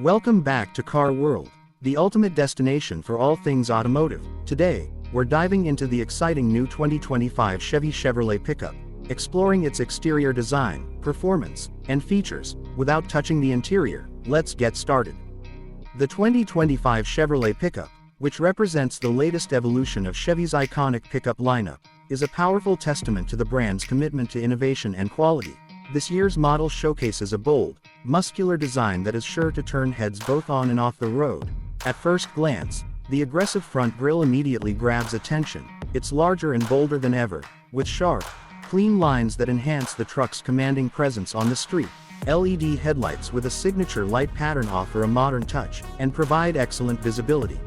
Welcome back to Car World, the ultimate destination for all things automotive. Today, we're diving into the exciting new 2025 Chevy Chevrolet pickup, exploring its exterior design, performance, and features. Without touching the interior, let's get started. The 2025 Chevrolet pickup, which represents the latest evolution of Chevy's iconic pickup lineup, is a powerful testament to the brand's commitment to innovation and quality. This year's model showcases a bold, muscular design that is sure to turn heads both on and off the road. At first glance, the aggressive front grille immediately grabs attention. It's larger and bolder than ever, with sharp, clean lines that enhance the truck's commanding presence on the street. LED headlights with a signature light pattern offer a modern touch and provide excellent visibility.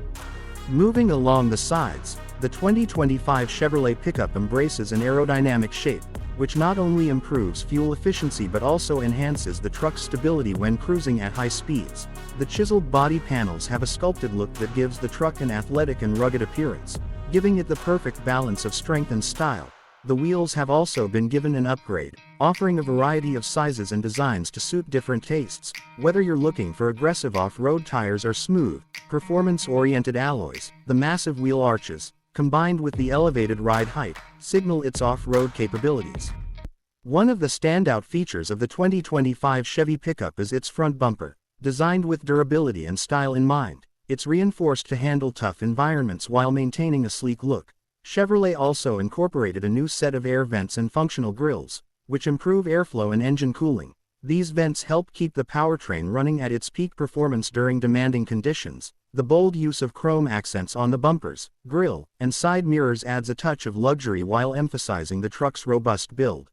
Moving along the sides, the 2025 Chevrolet pickup embraces an aerodynamic shape, which not only improves fuel efficiency but also enhances the truck's stability when cruising at high speeds. The chiseled body panels have a sculpted look that gives the truck an athletic and rugged appearance, giving it the perfect balance of strength and style. The wheels have also been given an upgrade, offering a variety of sizes and designs to suit different tastes. Whether you're looking for aggressive off-road tires or smooth, performance-oriented alloys, the massive wheel arches, combined with the elevated ride height, signal its off-road capabilities. One of the standout features of the 2025 Chevy pickup is its front bumper. Designed with durability and style in mind, it's reinforced to handle tough environments while maintaining a sleek look. Chevrolet also incorporated a new set of air vents and functional grills, which improve airflow and engine cooling. These vents help keep the powertrain running at its peak performance during demanding conditions. The bold use of chrome accents on the bumpers, grille, and side mirrors adds a touch of luxury while emphasizing the truck's robust build.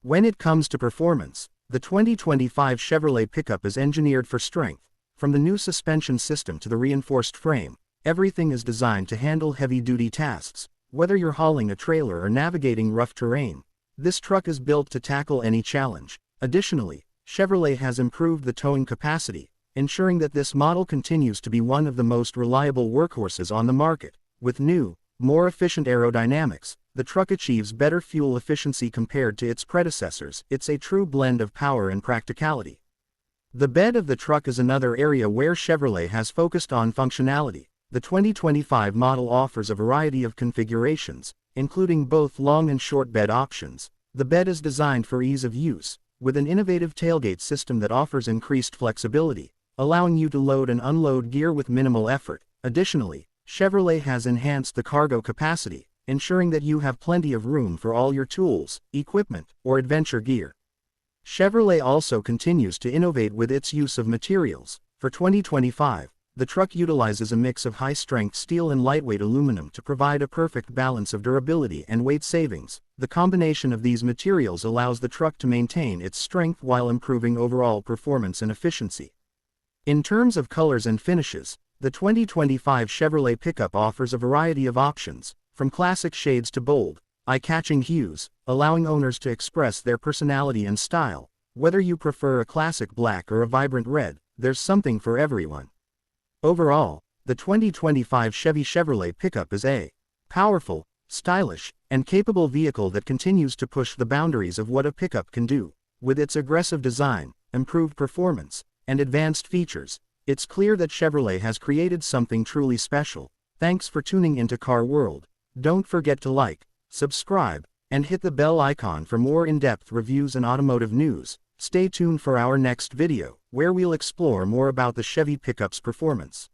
When it comes to performance, the 2025 Chevrolet pickup is engineered for strength. From the new suspension system to the reinforced frame, everything is designed to handle heavy-duty tasks. Whether you're hauling a trailer or navigating rough terrain, this truck is built to tackle any challenge. Additionally, Chevrolet has improved the towing capacity, ensuring that this model continues to be one of the most reliable workhorses on the market. With new, more efficient aerodynamics, the truck achieves better fuel efficiency compared to its predecessors. It's a true blend of power and practicality. The bed of the truck is another area where Chevrolet has focused on functionality. The 2025 model offers a variety of configurations, including both long and short bed options. The bed is designed for ease of use, with an innovative tailgate system that offers increased flexibility, allowing you to load and unload gear with minimal effort. Additionally, Chevrolet has enhanced the cargo capacity, ensuring that you have plenty of room for all your tools, equipment, or adventure gear. Chevrolet also continues to innovate with its use of materials. For 2025, the truck utilizes a mix of high-strength steel and lightweight aluminum to provide a perfect balance of durability and weight savings. The combination of these materials allows the truck to maintain its strength while improving overall performance and efficiency. In terms of colors and finishes, the 2025 Chevrolet pickup offers a variety of options, from classic shades to bold, eye-catching hues, allowing owners to express their personality and style. Whether you prefer a classic black or a vibrant red, there's something for everyone. Overall, the 2025 Chevy Chevrolet pickup is a powerful, stylish, and capable vehicle that continues to push the boundaries of what a pickup can do. With its aggressive design, improved performance, and advanced features, it's clear that Chevrolet has created something truly special. Thanks for tuning into Car World. Don't forget to like, subscribe, and hit the bell icon for more in-depth reviews and automotive news. Stay tuned for our next video, where we'll explore more about the Chevy pickup's performance.